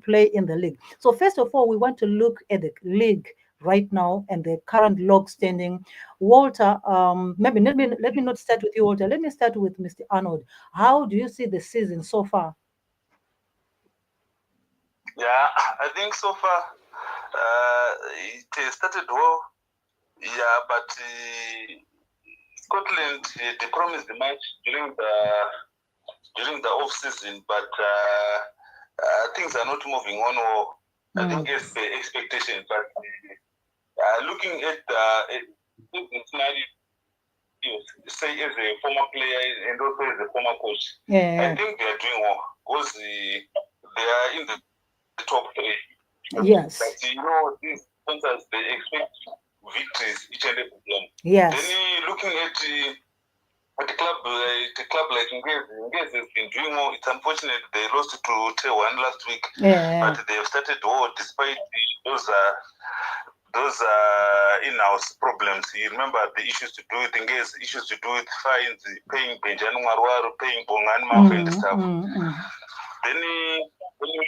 play in the league. So first of all, we want to look at the league right now and the current log standing. Walter, maybe let me not start with you, Walter. Let me start with Mr. Arnold. How do you see the season so far? Yeah, I think so far it started well. Yeah, but Scotland they promised the match during the off season, but things are not moving on. Or I think it's the expectation. But looking at the scenario, say as a former player and also as a former coach, I think they are doing well because they are in the top three. Yes. But these sponsors they expect victories each and every game. Yes. Then looking at the club like Ingez has been doing well. It's unfortunate they lost to T1 last week, but they have started well despite those in-house problems. You remember the issues to do with Ingez, issues to do with fines, paying Benjamin Marwaru, paying Bongan Mouth and stuff. Then when you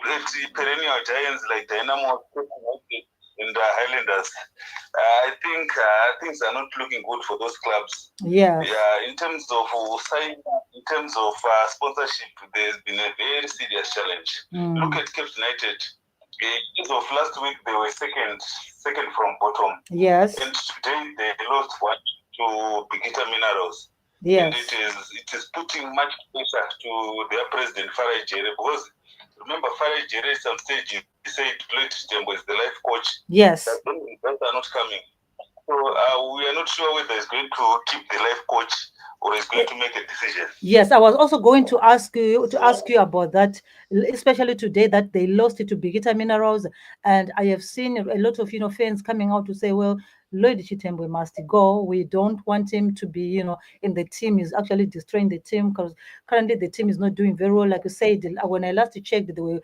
look at the perennial giants like Dynamo and the Highlanders, I think things are not looking good for those clubs. Yeah. In terms of signing, in terms of sponsorship, there's been a very serious challenge. Look at Cape United. As of last week, they were second from bottom. Yes. And today they lost one to Bigita Minerals. Yes. And it is putting much pressure to their president, Faraj Jere, because remember Faraj Jere at some stage he said Lloyd Tembo is the life coach. Yes. That results are not coming. So we are not sure whether he's going to keep the life coach or he's going to make a decision. Yes, I was also going to ask you about that, especially today that they lost it to Bigita Minerals, and I have seen a lot of fans coming out to say, well, Lloyd Chitembwe must go. We don't want him to be, in the team. He's actually destroying the team because currently the team is not doing very well. Like you said, when I last checked, they were,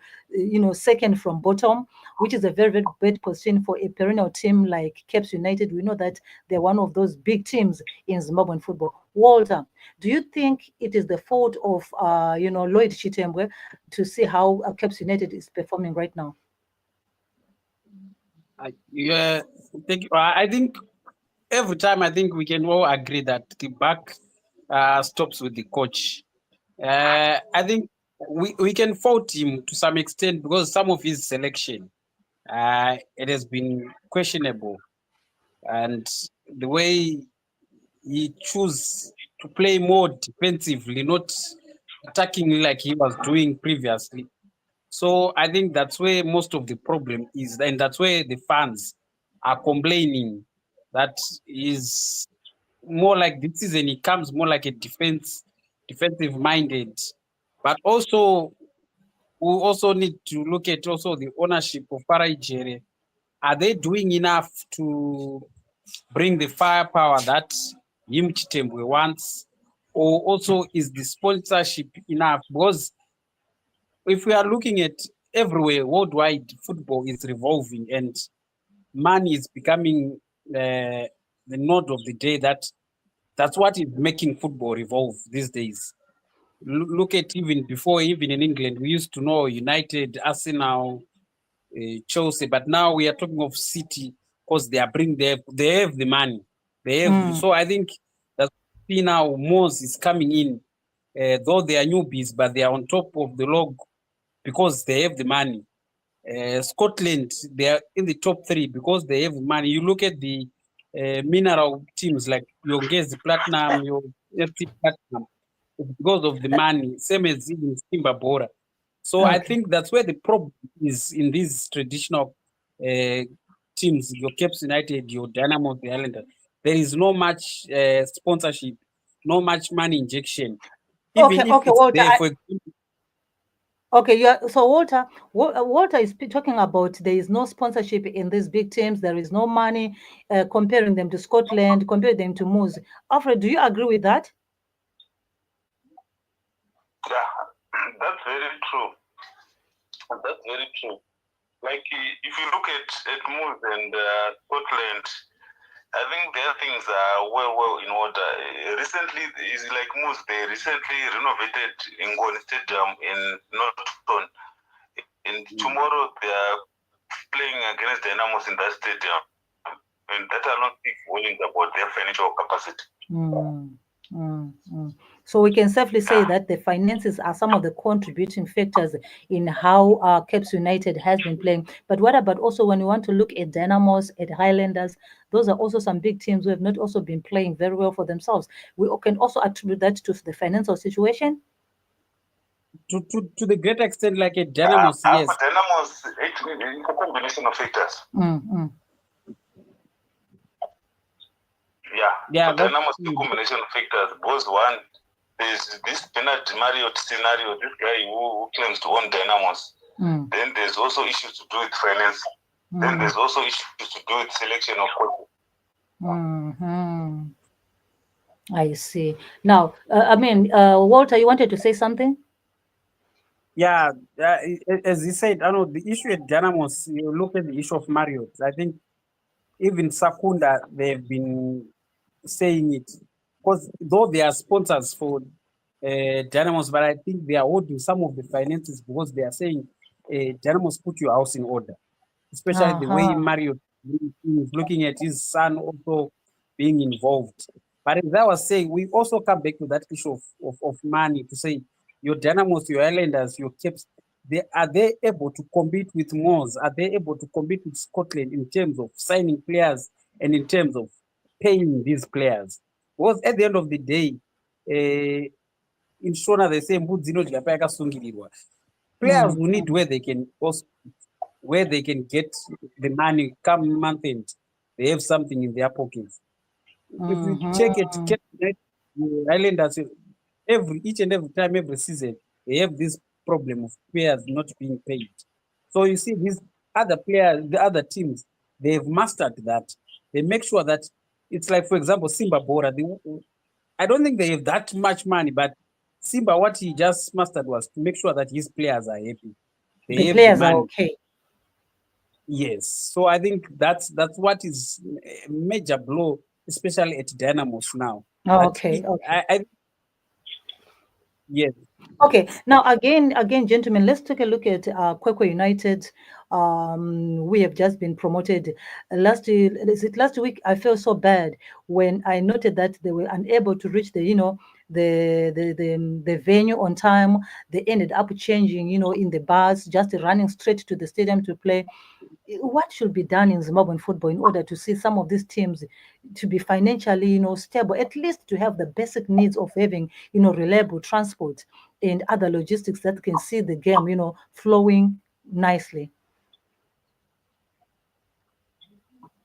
second from bottom, which is a very, very bad position for a perennial team like Cape United. We know that they're one of those big teams in Zimbabwean football. Walter, do you think it is the fault of, Lloyd Chitembwe to see how Cape United is performing right now? Yeah, thank you. I think every time I think we can all agree that the buck stops with the coach. I think we can fault him to some extent because some of his selection it has been questionable, and the way he chose to play more defensively, not attacking like he was doing previously. So I think that's where most of the problem is, and that's where the fans are complaining that is more like this season it comes more like a defensive minded. But also we also need to look at also the ownership of Parajere. Are they doing enough to bring the firepower that Yim Chitembwe wants? Or also is the sponsorship enough? Because if we are looking at everywhere worldwide, football is revolving and money is becoming the node of the day. That's what is making football revolve these days. Look at even before, even in England, we used to know United, Arsenal, Chelsea, but now we are talking of City because they have the money. They have so I think that now Moz is coming in, though they are newbies, but they are on top of the log because they have the money. Scotland, they are in the top three because they have money. You look at the mineral teams like your Ngezi Platinum, your FT Platinum, it's because of the money, same as even Simba Bora. So I think that's where the problem is in these traditional teams, your Cape United, your Dynamo, the Islanders. There is no much sponsorship, no much money injection. Even if it's Walter, there, for example, okay, so Walter is talking about there is no sponsorship in these big teams. There is no money, comparing them to Scotland, comparing them to Moose. Alfred, do you agree with that? Yeah, that's very true. That's very true. Like if you look at Moose and Scotland, I think their things are well in order. Recently, is like Moose, they recently renovated Ngoni Stadium in Norton. and tomorrow they are playing against Dynamos in that stadium. And that alone speaks volumes about their financial capacity. So we can safely say that the finances are some of the contributing factors in how Caps United has been playing. But what about also when you want to look at Dynamos, at Highlanders? Those are also some big teams who have not also been playing very well for themselves. We can also attribute that to the financial situation. To the great extent, like a Dynamos, yes. For Dynamos, it's a combination of factors. For Dynamos, the combination of factors. Both one, there's this Bernard Marriott scenario, this guy who claims to own Dynamos. Then there's also issues to do with finance. Then there's also issues to do with selection of coaches. I see. Now, Walter, you wanted to say something? Yeah, as you said, I know the issue at Dynamos, you look at the issue of Marriott. I think even Sakunda, they've been saying it. Because though they are sponsors for Dynamos, but I think they are holding some of the finances because they are saying, Dynamos, put your house in order. Especially the way Marriott is looking at his son also being involved. But as I was saying, we also come back to that issue of money to say, your Dynamos, your Islanders, your Caps, are they able to compete with Moors? Are they able to compete with Scotland in terms of signing players and in terms of paying these players? Because at the end of the day, in Shona they say players who need where they can also, where they can get the money come month end, they have something in their pockets. If you check it, Islanders, each and every time, every season, they have this problem of players not being paid. So you see, these other players, the other teams, they've mastered that. They make sure that it's like, for example, Simba Bora. I don't think they have that much money, but Simba, what he just mastered was to make sure that his players are happy. The players are okay. Yes. So I think that's what is a major blow, especially at Dynamos now. Okay. Yes. Okay. Now again, gentlemen, let's take a look at Kwekwe United. We have just been promoted. Last week, I felt so bad when I noted that they were unable to reach the venue on time. They ended up changing, in the bus, just running straight to the stadium to play. What should be done in Zimbabwean football in order to see some of these teams to be financially, stable, at least to have the basic needs of having, reliable transport and other logistics that can see the game, flowing nicely?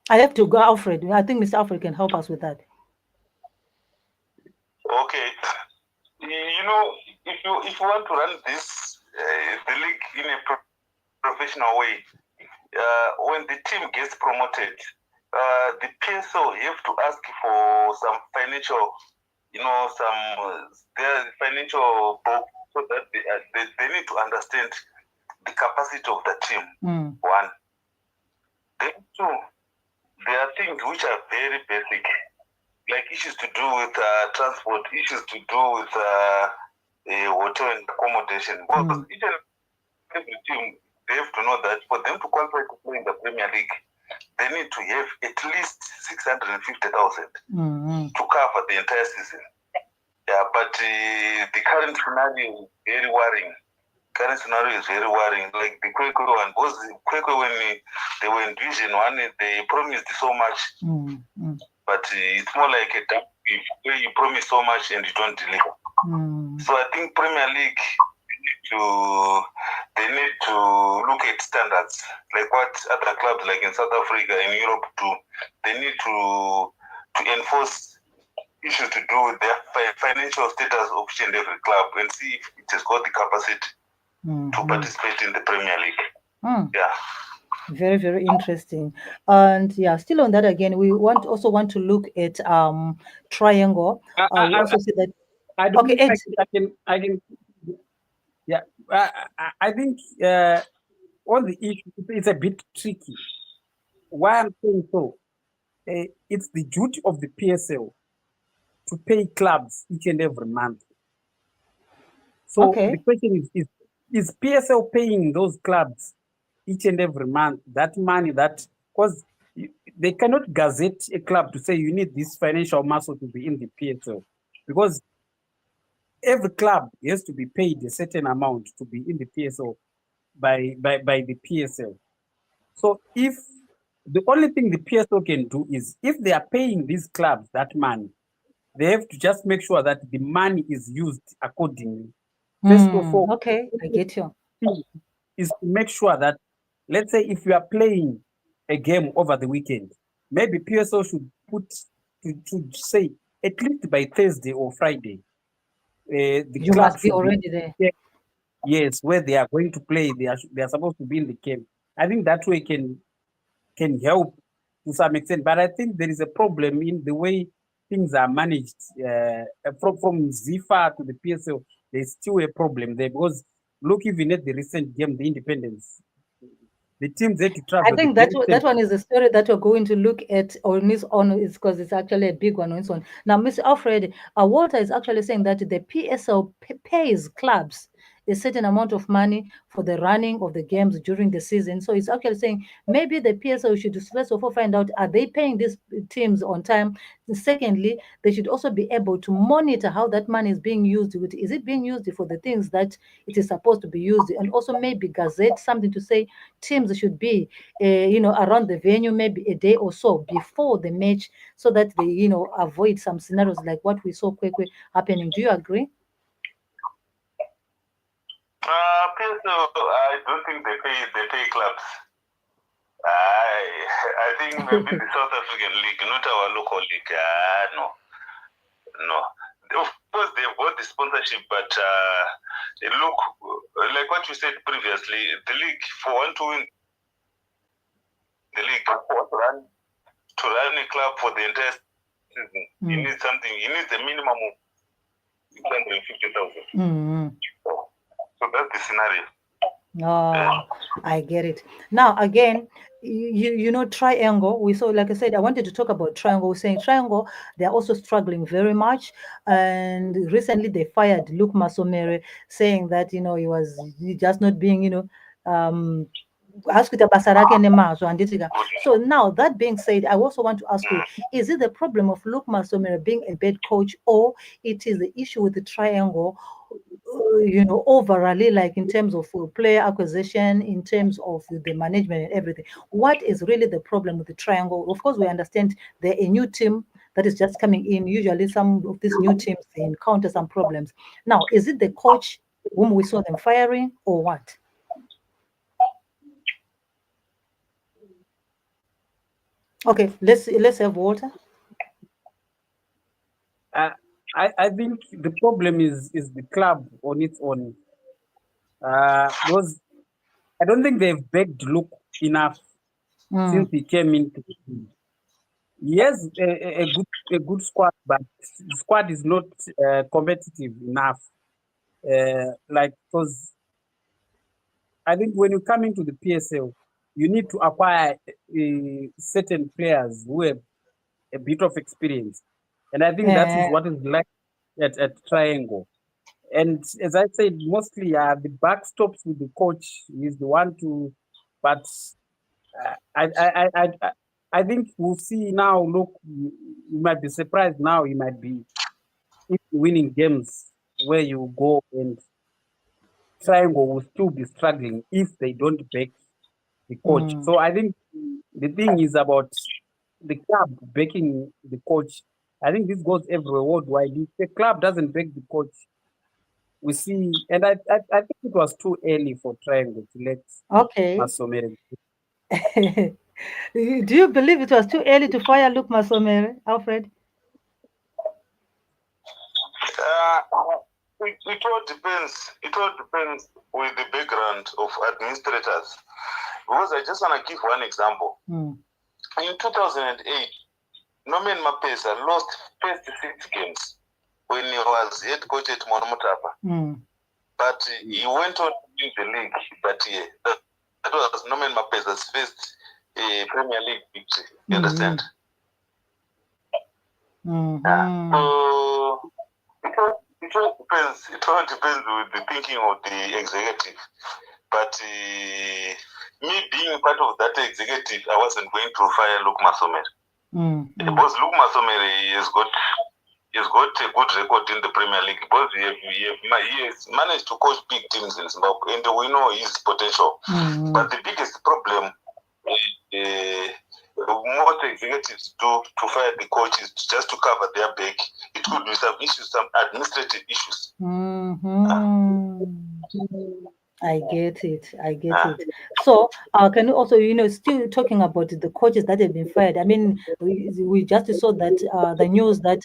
I have to go, Alfred. I think Mr. Alfred can help us with that. Okay. If you want to run this the league in a professional way, when the team gets promoted, the PSO have to ask for some financial, their financial book, so that they need to understand the capacity of the team. One. Then two, there are things which are very basic, like issues to do with transport, issues to do with hotel and accommodation. Because each and every team, they have to know that for them to qualify to play in the Premier League, they need to have at least 650,000 to cover the entire season. Yeah, but the current scenario is very worrying. Like the Kwekwe one, because Kwekwe, when they were in Division 1, they promised so much, but it's more like a dump where you promise so much and you don't deliver. So I think Premier League, they need to look at standards, like what other clubs like in South Africa and Europe do. They need to enforce issues to do with their financial status of each and every club and see if it has got the capacity to participate in the Premier League. Yeah. Very, very interesting. And still on that again, we also want to look at Triangle. We also see that. I don't think I can. Yeah, I think on the issue, it's a bit tricky. Why I'm saying so, it's the duty of the PSL to pay clubs each and every month. So the question is is PSL paying those clubs each and every month that money that, because they cannot gazette a club to say you need this financial muscle to be in the PSL, because every club has to be paid a certain amount to be in the PSL by the PSL. So if the only thing the PSL can do is, if they are paying these clubs that money, they have to just make sure that the money is used accordingly. First of all, Okay, I get you. is to make sure that, let's say, if you are playing a game over the weekend, maybe PSL should put to say at least by Thursday or Friday, the You club must be should be, already there. yes, where they are going to play. They are supposed to be in the game. I think that way can help to some extent. But I think there is a problem in the way things are managed from ZIFA to the PSL. There's still a problem there, because look, even at the recent game, the Independence, the teams had to I travel the think very same. that one is the story that we're going to look at on its own, is because it's actually a big one on its own. Now, Mr. Alfred, Walter is actually saying that the PSL pays clubs a certain amount of money for the running of the games during the season. So it's actually saying maybe the PSL should first of all find out, are they paying these teams on time? Secondly, they should also be able to monitor how that money is being used. Is it being used for the things that it is supposed to be used? And also maybe gazette something to say teams should be around the venue maybe a day or so before the match, so that they, avoid some scenarios like what we saw Kwekwe happening. Do you agree? PSL, I don't think they pay clubs. I think maybe the South African League, not our local league. No. Of course, they've got the sponsorship, but look, like what you said previously, the league, for one to win the league, to run a club for the entire season, you need something. You need a minimum of 650,000. So that's the scenario. Oh, I get it. Now, again, Triangle. We saw, like I said, I wanted to talk about Triangle. We're saying Triangle, they're also struggling very much. And recently they fired Luke Masomere, saying that, he just not being, asikuita basa rake nemazvo handitika. So now, that being said, I also want to ask you, is it the problem of Luke Masomere being a bad coach, or it is the issue with the Triangle, overally, like in terms of player acquisition, in terms of the management and everything? What is really the problem with the Triangle? Of course, we understand they're a new team that is just coming in. Usually some of these new teams, they encounter some problems. Now, is it the coach whom we saw them firing, or what? Okay, let's have Walter. I think the problem is the club on its own. Because I don't think they've begged Luke enough since he came into the team. He has a good squad, but the squad is not competitive enough. Because I think when you come into the PSL, you need to acquire certain players who have a bit of experience, and I think that is what is like at Triangle. And as I said, mostly the back stops with the coach. He's the one to, but I think we'll see now. Look, you might be surprised now. You might be winning games where you go, and Triangle will still be struggling if they don't back the coach. So I think the thing is about the club backing the coach. I think this goes everywhere worldwide. If the club doesn't back the coach, we see, and I think it was too early for Triangle to let Masomere. Do you believe it was too early to fire Luke Masomere, Alfred? It all depends. It all depends with the background of administrators. Because I just want to give one example. In 2008, Norman Mapesa lost first 6 games when he was head coach at Monomotapa. But he went on to win the league that year. That was Norman Mapesa's first Premier League victory. You understand? So It all depends. It all depends with the thinking of the executive. But me being part of that executive, I wasn't going to fire Luke Masomere. Because Luke Masomere has got a good record in the Premier League. Because he has managed to coach big teams in Zimbabwe, and we know his potential. But the biggest problem most executives do to fire the coaches just to cover their back. It could be some issues, some administrative issues. I get it. I get it. So, can you also, still talking about the coaches that have been fired? I mean, we just saw that the news that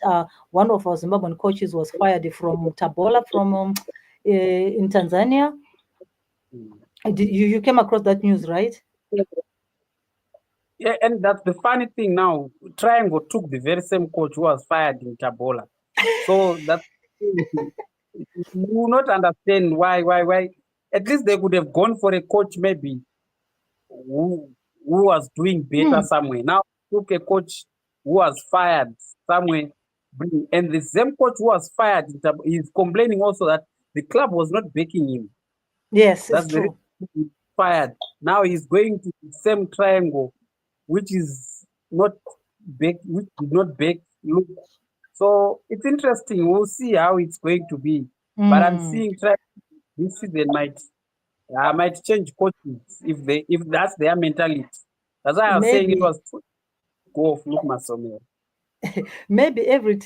one of our Zimbabwean coaches was fired from Tabora, from in Tanzania. You came across that news, right? Yeah, and that's the funny thing now. Triangle took the very same coach who was fired in Tabora. So that you will not understand why. At least they could have gone for a coach maybe who was doing better somewhere. Now took a coach who was fired somewhere, and the same coach who was fired is complaining also that the club was not backing him. Yes, That's it's the true. reason he's fired. Now he's going to the same Triangle, which is not big, which did not bake. Look, so it's interesting. We'll see how it's going to be. But I'm seeing this season might change coaches if that's their mentality. That's why I was saying it Maybe. was go of Luke Masomere. Maybe every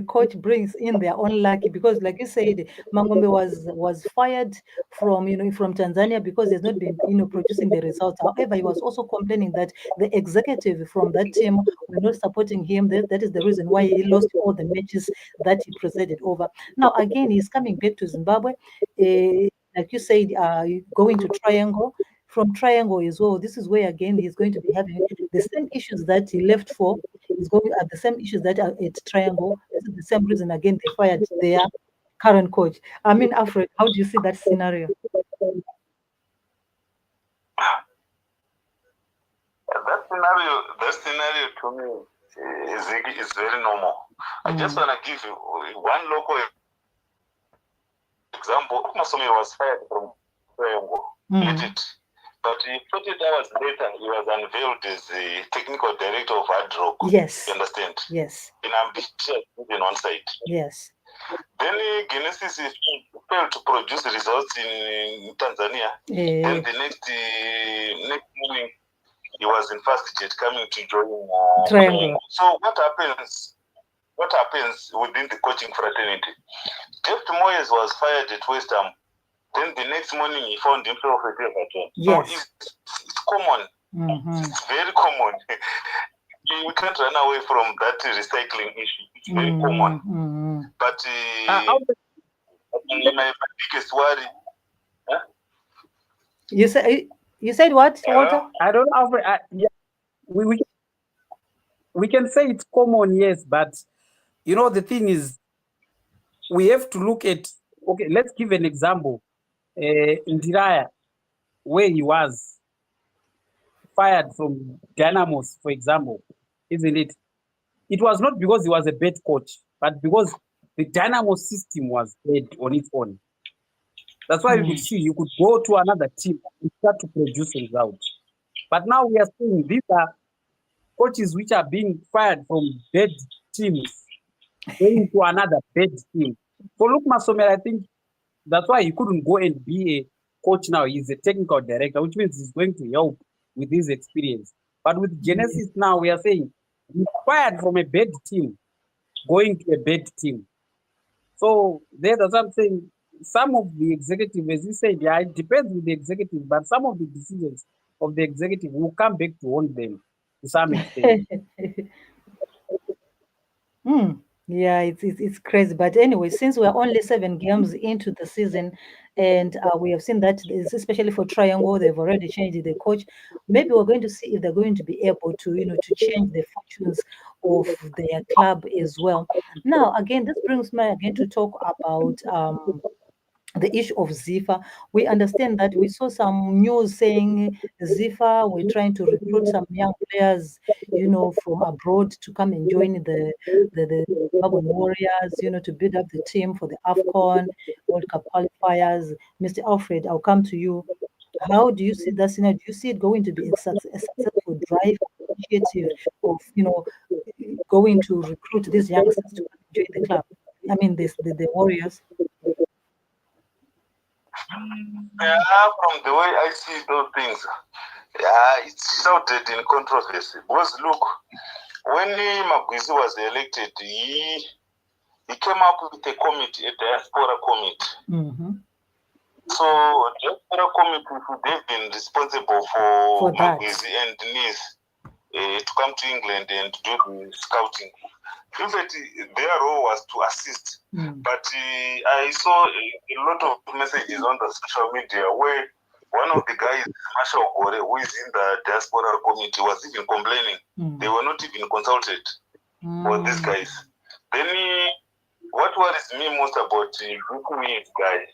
coach brings in their own lucky, because like you said, Mangombe was fired from from Tanzania because he's not been producing the results. However, he was also complaining that the executive from that team were not supporting him. That is the reason why he lost all the matches that he presided over. Now again, he's coming back to Zimbabwe. Like you said, going to Triangle. From Triangle as well, this is where again he's going to be having the same issues that he left for. Is going at the same issues that are at Triangle. This is the same reason again they fired their current coach. I mean, Alfred, how do you see that scenario? That scenario to me is very normal. I just want to give you one local example. Masomere was fired from Triangle. But 48 hours later, he was unveiled as the technical director of Hard Rock. Yes. You understand? Yes. In ambitious in one side. Yes. Then Genesis failed to produce results in Tanzania. Then the next morning, he was in Fast Jet coming to join Triangle. So what happens within the coaching fraternity? Jeff Moyes was fired at West Ham. Then the next morning he found himself at Everton. Yes. So it's common. It's very common. We can't run away from that recycling issue. It's very common. But my biggest worry. Huh? You said what, Walter? I don't know. Yeah, we can say it's common, yes, but the thing is, we have to look at. Okay, let's give an example. Ndiraya, where he was fired from Dynamos, for example, isn't it? It was not because he was a bad coach, but because the Dynamo system was bad on its own. That's why you could see you could go to another team and start to produce results. But now we are seeing these are coaches which are being fired from bad teams, going to another bad team. For Luke Masomere, I think that's why he couldn't go and be a coach now. He's a technical director, which means he's going to help with his experience. But with Genesis now, we are saying he's fired from a bad team, going to a bad team. So that's what I'm saying. Some of the executive, as you said, yeah, it depends with the executive, but some of the decisions of the executive will come back to haunt them to some extent. Yeah, it's crazy. But anyway, since we're only 7 games into the season, and we have seen that, especially for Triangle, they've already changed the coach. Maybe we're going to see if they're going to be able to, to change the fortunes of their club as well. Now, again, this brings me again to talk about the issue of Zifa. We understand that we saw some news saying Zifa were trying to recruit some young players, from abroad to come and join the Zimbabwean Warriors, to build up the team for the AFCON World Cup qualifiers. Mr. Alfred, I'll come to you. How do you see that scenario? Do you see it going to be a successful drive initiative of, going to recruit these youngsters to come and join the club? I mean, the Warriors. From the way I see those things, it's shrouded in controversy. Because look, when Magwizi was elected, he came up with a committee, a diaspora committee. Mm-hmm. So diaspora committee should have been responsible for Magwizi and Nice to come to England and do the scouting. In fact, their role was to assist. But I saw a lot of messages on the social media where one of the guys, Marshall Gore, who is in the diaspora committee, was even complaining. They were not even consulted for these guys. Then what worries me most about Kwekwe guy,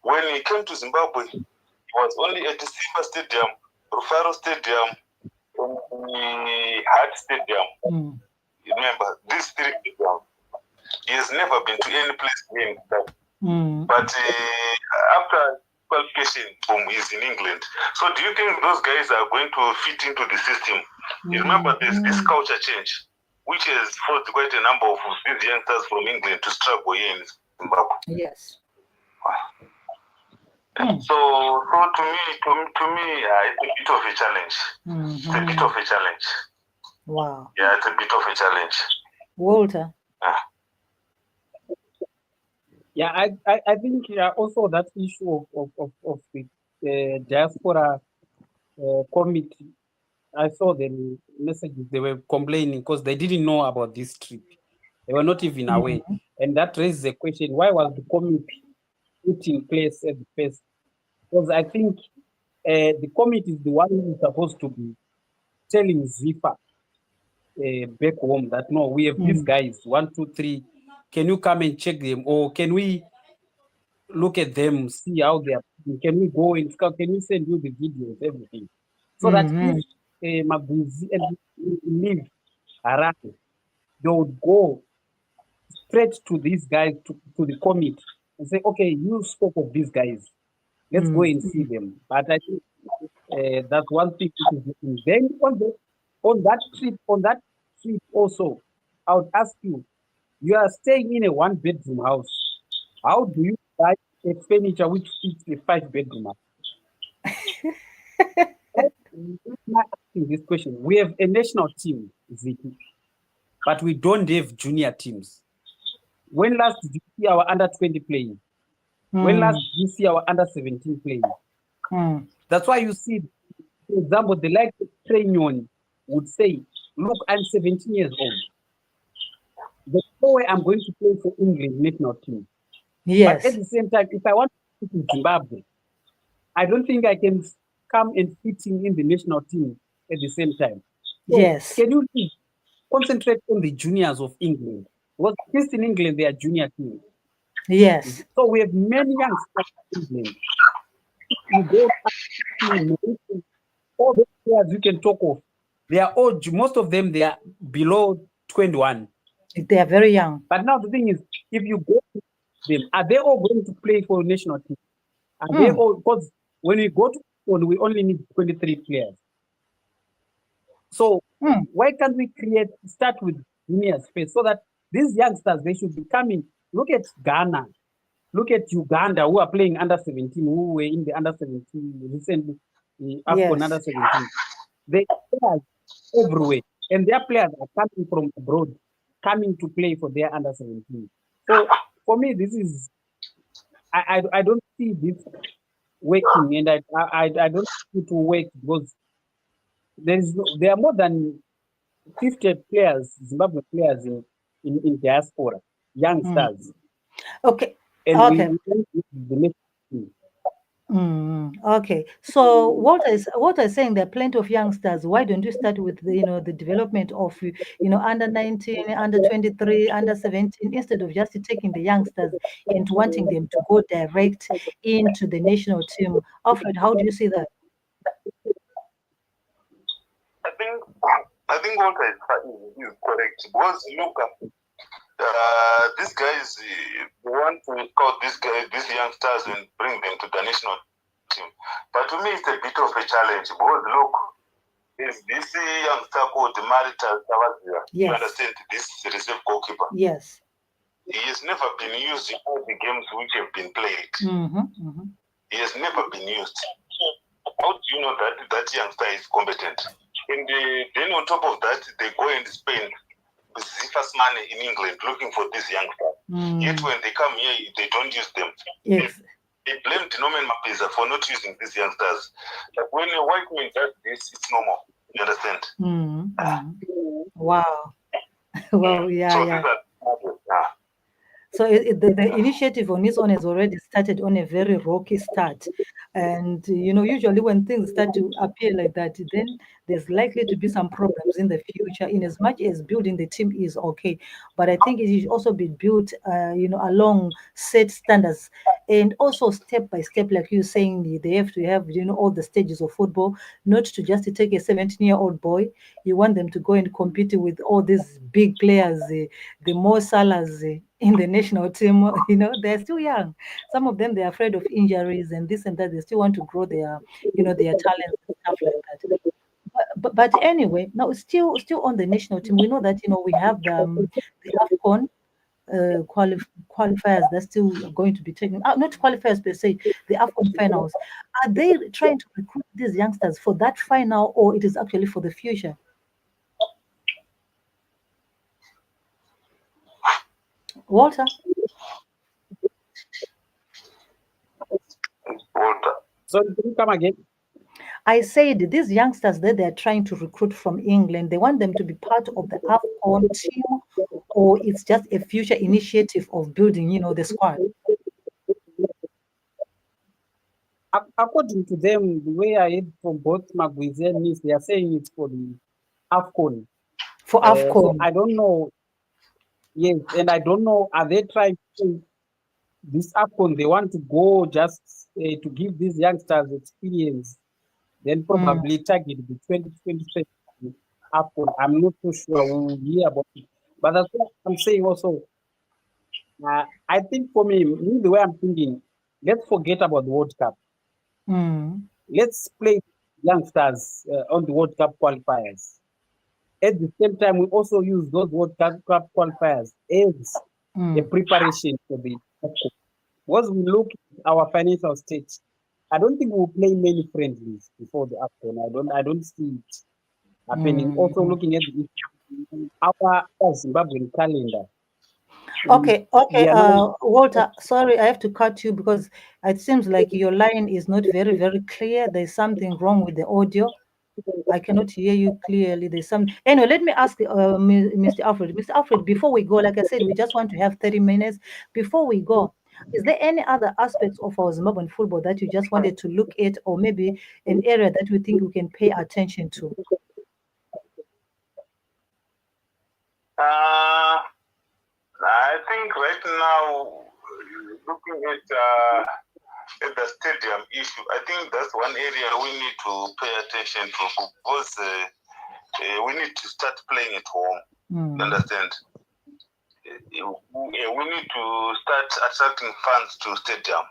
when he came to Zimbabwe, he was only at the Simba Stadium, Rufaro Stadium, and Hart Stadium. Remember, these three stadiums. He has never been to any place named that. But after qualification, he's in England. So do you think those guys are going to fit into the system? You remember there's this culture change, which has forced quite a number of these youngsters from England to struggle here in Zimbabwe. Yes. So to me, it's a bit of a challenge. It's a bit of a challenge. Wow. Yeah, it's a bit of a challenge. Walter. Yeah, I think also that issue of the diaspora committee. I saw the messages, they were complaining because they didn't know about this trip. They were not even aware. And that raises the question, why was the committee put in place at the first? Because I think the committee is the one who is supposed to be telling Zifa back home that, no, we have these guys, 1, 2, 3. Can you come and check them? Or can we look at them, see how they are? Can we go and scout? Can we send you the videos, everything? So that if Magwizi leave Harare, they would go straight to these guys, to the committee, and say, okay, you spoke of these guys. Let's go and see them. But I think that's one thing. Then on that trip also, I would ask you, you are staying in a 1-bedroom house. How do you buy a furniture which fits a 5-bedroom house? I'm asking this question. We have a national team, Ziki, but we don't have junior teams. When last did you see our under-20 playing? When last did you see our under-17 playing? That's why you see, for example, the like Trainion would say, look, I'm 17 years old. There's no way I'm going to play for England national team. Yes. But at the same time, if I want to play in Zimbabwe, I don't think I can come and fit in the national team at the same time. So yes. Can you concentrate on the juniors of England? Because just in England, they are junior teams. Yes. So we have many youngsters in England. You go all the players you can talk of, they are all, most of them, they are below 21. They are very young. But now the thing is, if you go to them, are they all going to play for national team? Are they all, because when we go to we only need 23 players. So why can't we start with juniors first, so that these youngsters, they should be coming. Look at Ghana, look at Uganda, who are playing under 17, who were in the under 17 recently, the AFCON under 17. They players everywhere, and their players are coming from abroad, coming to play for their under 17. So for me, this is, I don't see this working, and I don't see it to work, because there are more than 50 players, Zimbabwe players in diaspora, youngsters. Okay. And okay. we the next team. Okay. So what is saying there are plenty of youngsters. Why don't you start with the development of under 19, under 23, under 17 instead of just taking the youngsters and wanting them to go direct into the national team? Alfred, how do you see that? I think I think what is correct because look, these guys want to scout these youngsters and bring them to the national team. But to me, it's a bit of a challenge because look, is this youngster called Marita Savazia? You Yes. understand this reserve goalkeeper? Yes. He has never been used in all the games which have been played. He has never been used. How do you know that that youngster is competent? And then on top of that, they go and spend Zifa's money in England looking for this youngster. Yet when they come here, they don't use them. Yes. They blamed Norman Mapeza for not using these youngsters. Like when a white man does this, it's normal. You understand? Wow. Well, yeah, So yeah. these are So the initiative on its own has already started on a very rocky start. And, usually when things start to appear like that, then there's likely to be some problems in the future, in as much as building the team is okay. But I think it should also be built, along set standards and also step by step, like you're saying, they have to have, all the stages of football, not to just take a 17-year-old boy. You want them to go and compete with all these big players, the Mo Salahs, in the national team. They're still young. Some of them, they're afraid of injuries and this and that. They still want to grow their talents and stuff like that. But anyway, now still on the national team, we know that we have the AFCON qualifiers that's still going to be taken. Not qualifiers per se, the AFCON finals. Are they trying to recruit these youngsters for that final, or it is actually for the future? Walter? Walter. So can you come again? I said these youngsters that they're trying to recruit from England, they want them to be part of the AFCON team, or it's just a future initiative of building, the squad According to them, the way I heard from both Magwize and Miss, they are saying it's for the AFCON. for So AFCON. I don't know. Yes, and I don't know. Are they trying to this AFCON? They want to go just to give these youngsters experience, then probably target the 2023 AFCON. I'm not so sure. We'll hear about it. But that's what I'm saying also. I think for me, the way I'm thinking, let's forget about the World Cup. Let's play youngsters on the World Cup qualifiers. At the same time, we also use those World Cup qualifiers as a preparation for the AFCON. Once we look at our financial state, I don't think we'll play many friendlies before the AFCON. I don't see it happening. Also looking at our Zimbabwean calendar. Okay, We okay, are now Walter, sorry, I have to cut you because it seems like your line is not very, very clear. There's something wrong with the audio. I cannot hear you clearly. There's some. Anyway, let me ask Mr. Alfred. Mr. Alfred, before we go, like I said, we just want to have 30 minutes. Before we go, is there any other aspects of our Zimbabwean football that you just wanted to look at, or maybe an area that we think we can pay attention to? I think right now, looking at the stadium issue, I think that's one area we need to pay attention to because we need to start playing at home. You understand? We need to start attracting fans to stadium.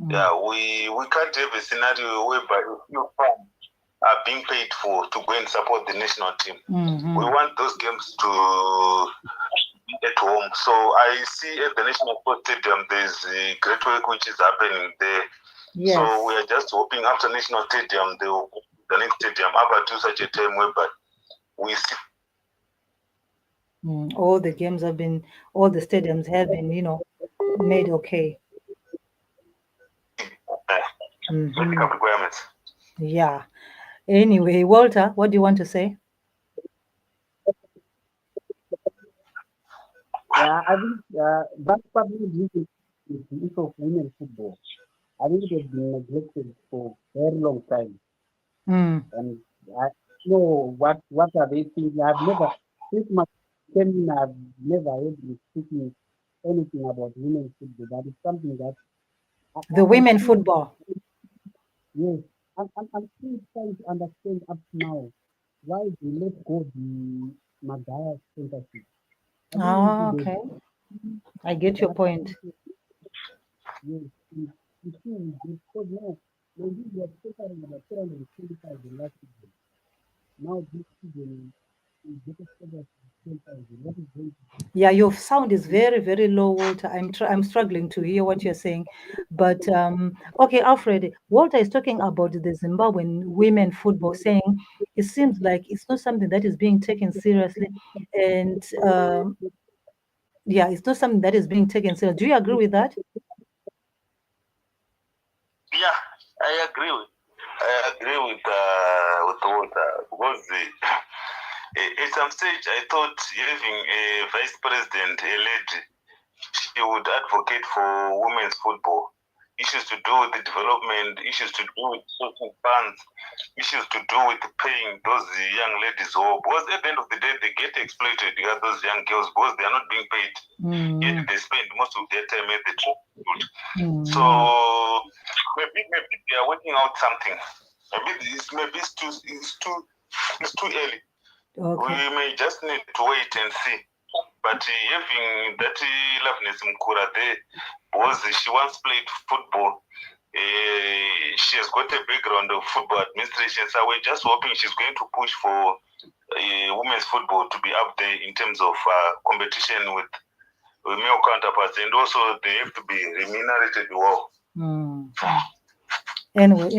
Yeah, we can't have a scenario whereby your fans are being paid for to go and support the national team. We want those games to be at home. So I see at the National Sports Stadium there's a great work which is happening there. Yes. So we are just hoping after National Stadium they will go to the next stadium up to such a time whereby we see all the stadiums have been, made okay. medical requirements. Yeah. Anyway, Walter, what do you want to say? Yeah, I think that's probably the issue of women football. I think it has been neglected for a very long time. Mm. And I know what are they thinking. I've never, since my came in, I've never heard you speaking anything about women's football. But it's something that The I'm women still, football. yes, I'm still trying to understand up to now why they let go the Magaya sponsorship. I don't Ah, think okay. there's I get your that point. yes, it is because now maybe we are sponsoring about 320,000 last season. Now this season is better sponsored 10,000. What is going Yeah, your sound is very, very low, Walter. I'm struggling to hear what you're saying. But okay, Alfred, Walter is talking about the Zimbabwean women football, saying it seems like it's not something that is being taken seriously. And yeah, it's not something that is being taken seriously. Do you agree with that? Yeah, I agree with Walter because at some stage I thought having a vice president, a lady, she would advocate for women's football. Issues to do with the development, issues to do with social funds, issues to do with paying those young ladies off. Because at the end of the day, they get exploited, those young girls, because they are not being paid. Yet they spend most of their time at the top. So maybe they are working out something. Maybe it's too early. Okay. We may just need to wait and see. But having that Loveness Mkura there, because she once played football, she has got a background of football administration, so we're just hoping she's going to push for women's football to be up there in terms of competition with male counterparts, and also they have to be remunerated well. Anyway,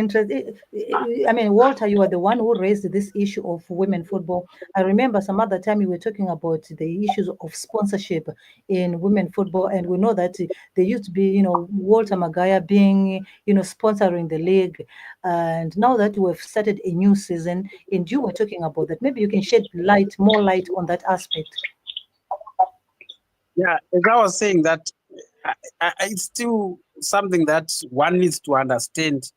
I mean, Walter, you are the one who raised this issue of women football. I remember some other time you were talking about the issues of sponsorship in women football, and we know that there used to be, Walter Magaya being, sponsoring the league, and now that we've started a new season, and you were talking about that, maybe you can shed more light on that aspect. Yeah, as I was saying that it's still something that one needs to understand.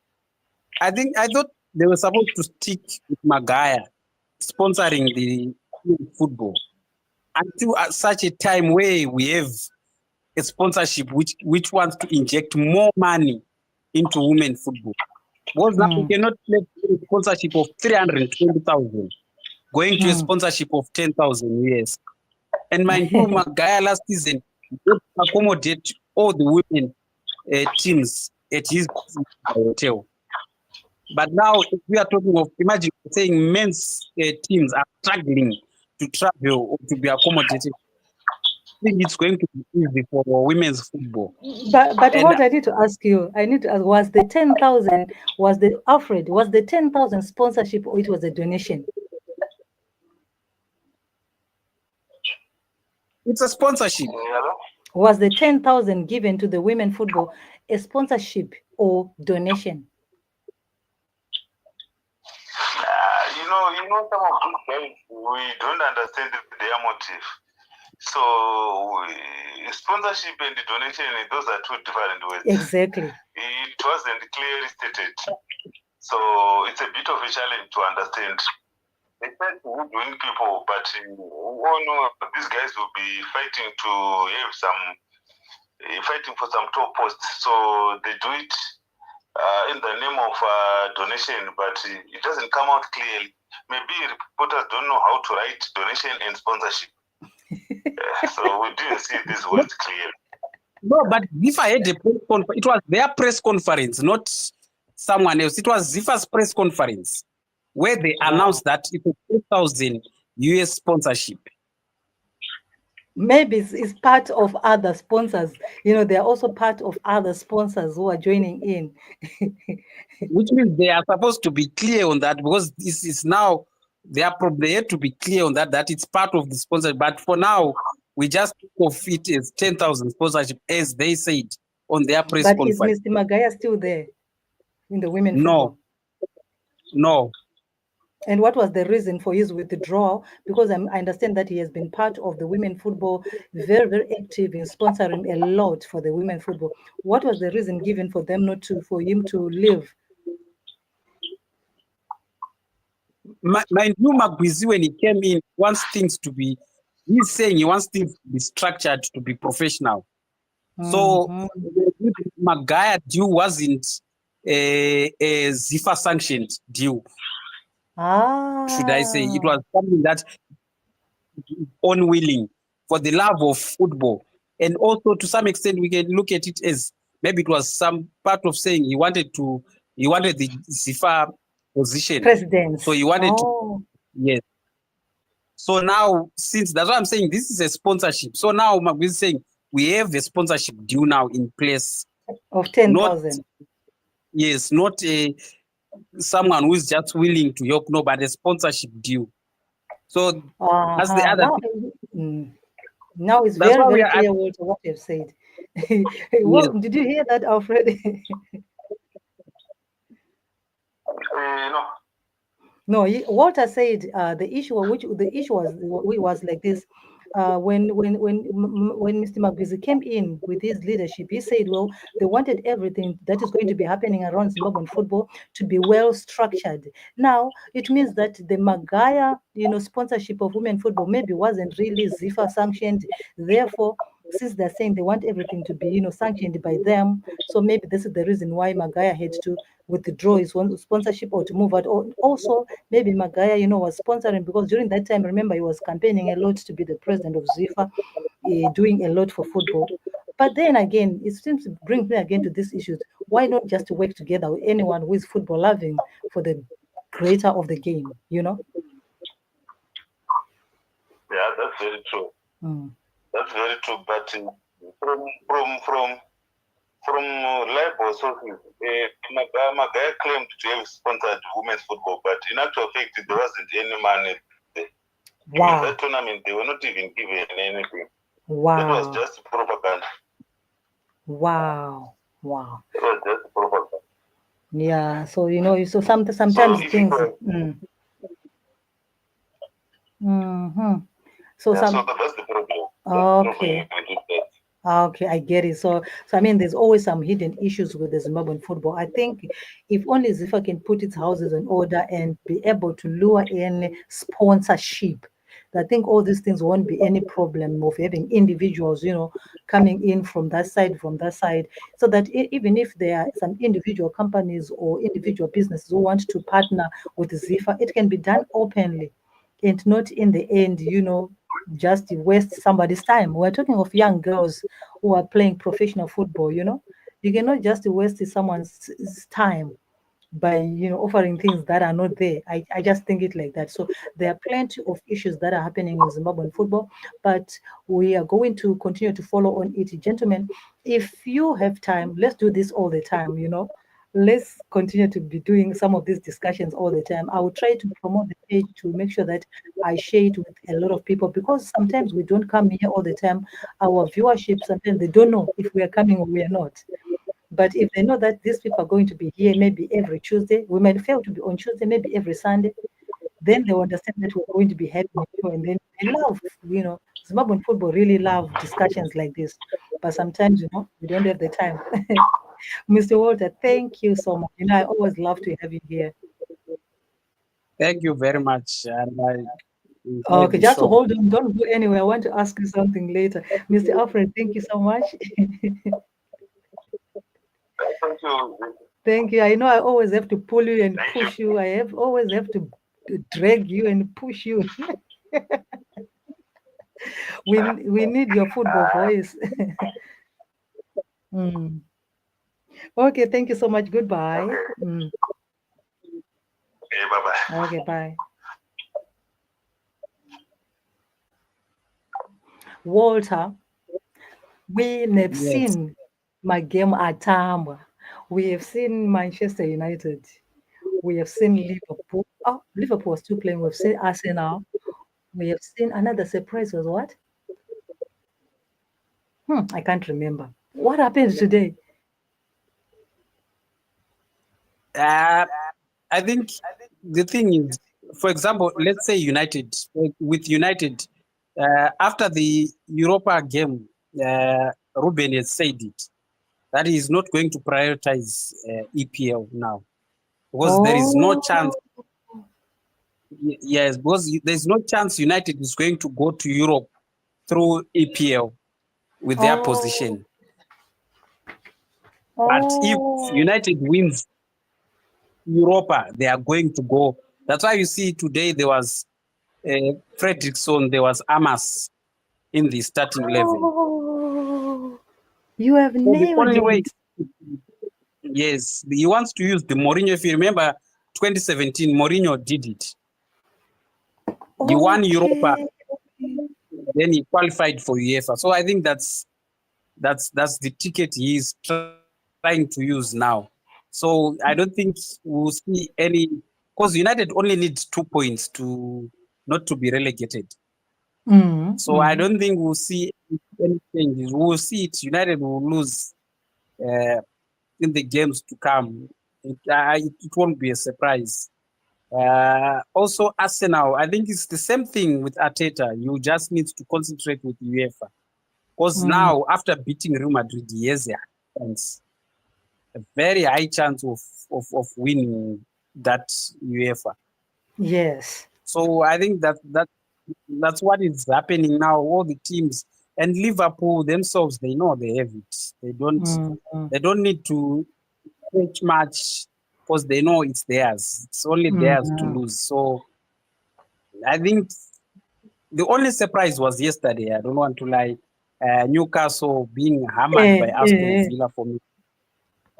I thought they were supposed to stick with Magaya sponsoring the football until at such a time where we have a sponsorship which wants to inject more money into women football. Because now we cannot let a sponsorship of 320,000 going to a sponsorship of 10,000 US. And mind you, Magaya last season got to accommodate all the women teams at his hotel. But now, if we are talking of, imagine saying men's teams are struggling to travel or to be accommodated. I think it's going to be easy for women's football. But And what I need to ask you, was the 10,000, was the 10,000 sponsorship or it was a donation? it's a sponsorship. Was the 10,000 given to the women football a sponsorship or donation? Some of these guys, we don't understand their motive. So, sponsorship and donation, those are two different words. Exactly. It wasn't clearly stated. So, it's a bit of a challenge to understand. They said to win people, but these guys will be fighting to have fighting for some top posts. So, they do it in the name of donation, but it doesn't come out clearly. Maybe reporters don't know how to write donation and sponsorship. So we didn't see these words clearly. No, but Zifa had a press conference. It was their press conference, not someone else. It was Zifa's press conference where they announced that it was 2,000 US sponsorship. Maybe it's part of other sponsors. They're also part of other sponsors who are joining in. Which means they are supposed to be clear on that, because this is now they have to be clear on that it's part of the sponsorship. But for now, we just think of it as 10,000 sponsorship, as they said on their press conference. But is Mr. Magaya still there in the women football? No. And what was the reason for his withdrawal? Because I understand that he has been part of the women football, very, very active in sponsoring a lot for the women football. What was the reason given for them not to, for him to leave? Mind you, Magwizi, when he came in, wants things to be, he's saying he wants things to be structured, to be professional. So the Magaya deal wasn't a ZIFA sanctioned deal. Should I say? It was something that unwilling for the love of football. And also to some extent we can look at it as maybe it was some part of saying he wanted the ZIFA position. President. So he wanted to, yes. So now, since that's what I'm saying, this is a sponsorship. So now Magwizi is saying we have a sponsorship due now in place of 10,000. Yes, not someone who is just willing to help, no, but a sponsorship due. So that's the other thing. Now it's very, very clear, Walter, what you've said. Well, yes. Did you hear that, Alfred? No, Walter said the issue was like this. When Mr. Magwizi came in with his leadership, he said, well, they wanted everything that is going to be happening around Zimbabwean football to be well structured. Now, it means that the Magaya, sponsorship of women football maybe wasn't really ZIFA sanctioned. Therefore, since they're saying they want everything to be, sanctioned by them, so maybe this is the reason why Magaya had to withdraw his sponsorship or to move out. Or also, maybe Magaya, was sponsoring because during that time, remember, he was campaigning a lot to be the president of ZIFA, doing a lot for football. But then again, it seems to bring me again to these issues. Why not just work together with anyone who is football loving for the greater of the game, Yeah, that's very true. That's very true. But from libel sources, Magaya claimed to have sponsored women's football, but in actual fact, there wasn't any money there. Wow. In that tournament, they were not even given anything. Wow. That was just propaganda. Wow. Wow. It was just propaganda. Yeah. So, so sometimes things. So yeah, so that's the problem. Okay. Okay, I get it. So I mean, there's always some hidden issues with the Zimbabwean football. I think if only ZIFA can put its houses in order and be able to lure in sponsorship, I think all these things won't be any problem of having individuals, coming in from that side, so that even if there are some individual companies or individual businesses who want to partner with ZIFA, it can be done openly and not in the end, just waste somebody's time. We're talking of young girls who are playing professional football, you cannot just waste someone's time by offering things that are not there. I just think it like that. So there are plenty of issues that are happening in Zimbabwean football, but we are going to continue to follow on it. Gentlemen, if you have time, let's do this all the time, let's continue to be doing some of these discussions all the time. I will try to promote the page to make sure that I share it with a lot of people, because sometimes we don't come here all the time. Our viewership, sometimes they don't know if we are coming or we are not. But if they know that these people are going to be here maybe every Tuesday, we might fail to be on Tuesday, maybe every Sunday, then they understand that we're going to be having a show. And then they love, Zimbabwean football really love discussions like this. But sometimes, we don't have the time. Mr. Walter, thank you so much. I always love to have you here. Thank you very much. And okay, just hold on. Don't go anywhere. I want to ask you something later. Mr. Alfred, thank you so much. Thank you. Thank you. I know I always have to pull you and push you. I always have to drag you and push you. we need your football voice. Okay, thank you so much. Goodbye. Okay, bye-bye. Okay, bye. Walter, we have seen my game at Tamba. We have seen Manchester United. We have seen Liverpool. Oh, Liverpool was still playing. We've seen Arsenal. We have seen another surprise was what? I can't remember. What happened today? I think the thing is, for example, let's say United, with United, after the Europa game, Ruben has said it, that he is not going to prioritize EPL now because there is no chance. Oh, Yes, because there's no chance United is going to go to Europe through EPL with their oh, position. But if oh, United wins Europa, they are going to go. That's why you see today there was Fredrickson, there was Amas in the starting 11. oh. You have So the nailed only way, it. yes, he wants to use the Mourinho. If you remember 2017, Mourinho did it. He won Europa, Okay. then he qualified for UEFA. So I think that's the ticket he is trying to use now. So I don't think we'll see any, because United only needs 2 points to not to be relegated. Mm, So I mm. don't think we'll see any changes. We'll see it. United will lose uh, in the games to come. It won't be a surprise. Also, Arsenal, I think it's the same thing with Arteta. You just need to concentrate with UEFA. Because Mm. now, after beating Real Madrid, he has a very high chance of winning that UEFA. Yes. So I think that's what is happening now. All the teams and Liverpool themselves, they know they have it. Mm, mm, They don't need to stretch much because they know it's theirs. It's only mm, theirs to mm. lose. So I think the only surprise was yesterday. I don't want to lie. Newcastle being hammered Eh, by Aston eh. Villa for me.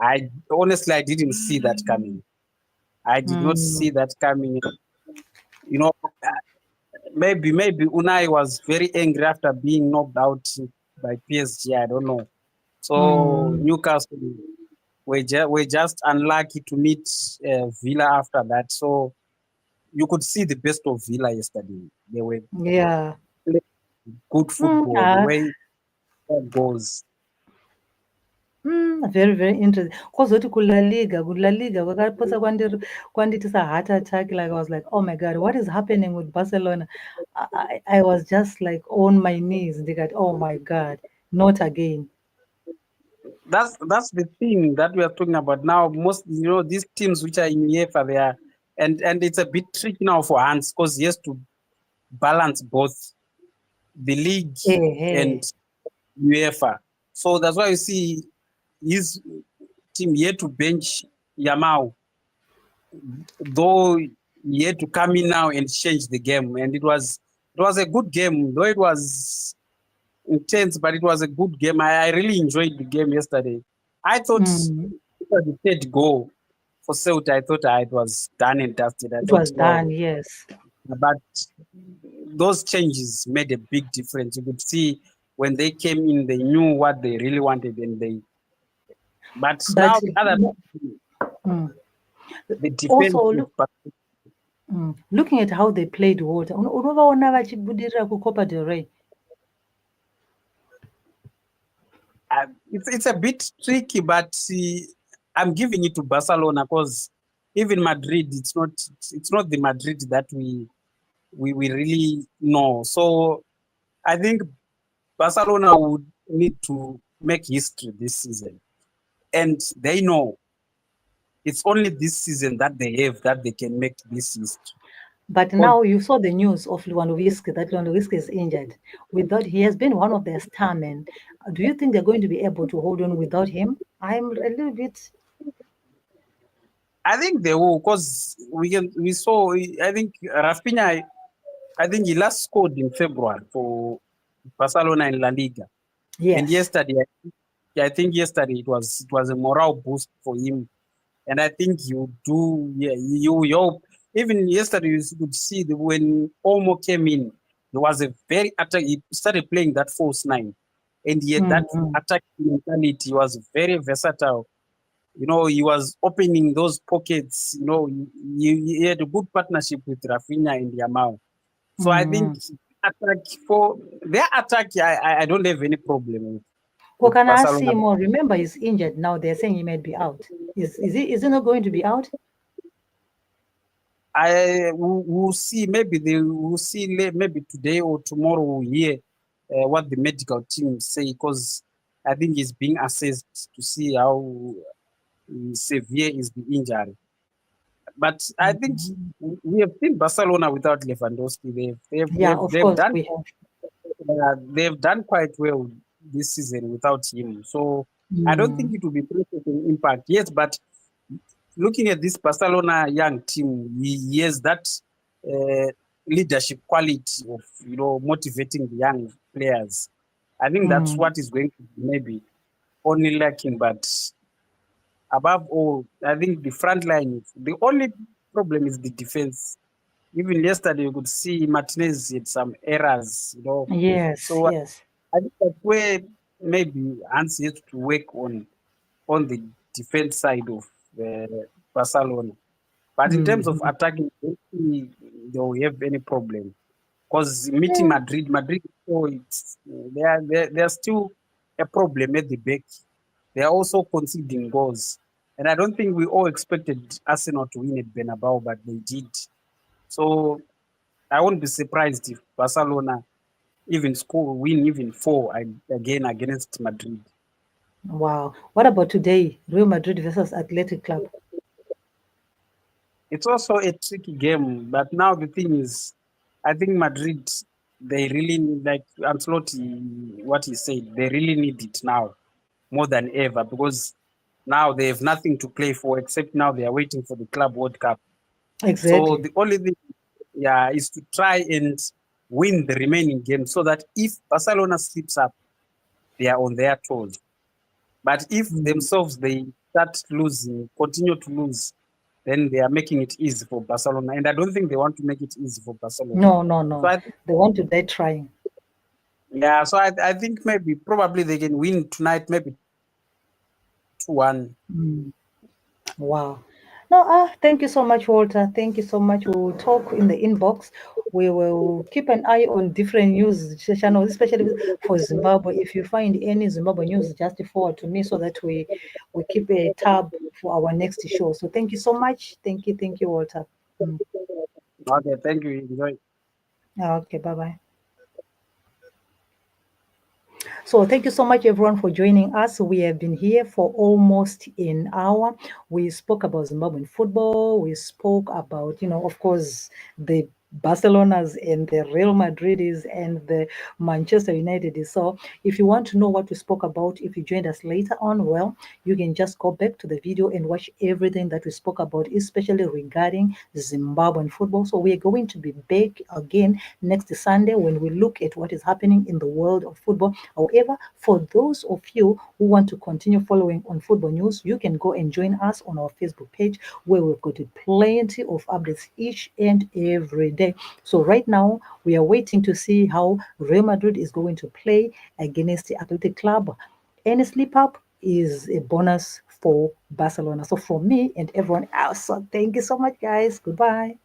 I honestly I didn't see that coming. I did not see Mm, that coming. You know, maybe Unai was very angry after being knocked out by PSG. I don't know. So mm. Newcastle were just unlucky to meet Villa after that. So you could see the best of Villa yesterday. They were Yeah. playing good Mm, football. The way that goes. very, very interesting. Kwozothi kuLa Liga kwakapotsa kwanditisa heart attack. Like I was like, oh my God, what is happening with Barcelona? I was just like on my knees. They got, oh my God, not again. That's the thing that we are talking about now. Most these teams which are in UEFA, they are, and it's a bit tricky now for Hans because he has to balance both the league and Eh, UEFA. So that's why you see his team here to bench Yamal, though he had to come in now and change the game. And it was a good game, though it was intense, but it was a good game. I really enjoyed the game yesterday. I thought mm, it was the third goal for Ceuta. I thought it was done and dusted. I it thought was done, no, yes. but those changes made a big difference. You could see when they came in, they knew what they really wanted, and they. But now But the other, mm, the defense. also looking at how they played water, unovaona vachibudirira kuCopa del Rey. It's a bit tricky, but I'm giving it to Barcelona because even Madrid, it's not the Madrid that we really know. So I think Barcelona would need to make history this season, and they know it's only this season that they have that they can make this history. But But now you saw the news of Lewandowski, that Lewandowski is injured. Without he has been one of their star men. Do you think they're going to be able to hold on without him? I'm a little bit. I think they will because we saw. I think Rafinha. I think he last scored in February for Barcelona in La Liga. And Yes. yesterday, I think yesterday it was a morale boost for him, and I think you do. Yeah, you hope. Even yesterday, you could see when Olmo came in, he was a very attack. He started playing that false nine, and he had that Mm-hmm. attacking mentality. He was very versatile. He was opening those pockets. He had a good partnership with Rafinha and Yamal. So I think Mm-hmm. attack for their attack, I don't have any problem with Barcelona. Kokanasimo, remember he's injured. Now. They're saying he might be out. Is he not going to be out? we'll see. Maybe they will see maybe today or tomorrow. We'll hear what the medical team say, because I think it's being assessed to see how severe is the injury. But I think we have seen Barcelona without Lewandowski. Yeah, of course we have. They've done quite well this season without him. So I don't think Mm. it will be an impact. Yes, but looking at this Barcelona young team, he has that uh, leadership quality of motivating the young players. I think that's Mm. what is going to be maybe only lacking. But above all, I think the front line. The only problem is the defense. Even yesterday, you could see Martinez had some errors. Yes, So yes. I think that's where maybe Hans has to work on the defense side of Barcelona. But in terms of Mhm. attacking, I don't think they will have any problem. Because meeting Yeah. Madrid, so it's they are still a problem at the back. They are also conceding goals, and I don't think we all expected Arsenal to win at Bernabeu, but they did. So I won't be surprised if Barcelona win even four again against Madrid. Wow. What about today? Real Madrid versus Athletic Club. It's also a tricky game, but now the thing is, I think Madrid, they really need, like Ancelotti, what he said, they really need it now more than ever, because now they have nothing to play for except now they are waiting for the Club World Cup. So Exactly. the only thing, yeah, is to try and win the remaining games, so that if Barcelona slips up, they are on their toes. But if Mm. themselves they start losing, continue to lose, then they are making it easy for Barcelona. And I don't think they want to make it easy for Barcelona. No, no, So no. I think, They want to die trying. yeah, so I think maybe probably they can win tonight, maybe 2-1. Mm. Wow. No, thank you so much, Walter. Thank you so much. We'll talk in the inbox. We will keep an eye on different news channels, especially for Zimbabwe. If you find any Zimbabwe news, just forward to me so that we keep a tab for our next show. So thank you so much. Thank you, Walter. Mm. Okay, thank you. Enjoy. Okay, bye bye. So thank you so much, everyone, for joining us. We have been here for almost an hour. We spoke about Zimbabwean football. We spoke about, of course, the Barcelona's and the Real Madrid's and the Manchester United. So if you want to know what we spoke about, if you joined us later on, well, you can just go back to the video and watch everything that we spoke about, especially regarding Zimbabwean football. So we are going to be back again next Sunday when we look at what is happening in the world of football. However, for those of you who want to continue following on football news, you can go and join us on our Facebook page where we've got plenty of updates each and every day. So right now, we are waiting to see how Real Madrid is going to play against the Athletic Club. Any slip up is a bonus for Barcelona. So for me and everyone else, so thank you so much, guys. Goodbye.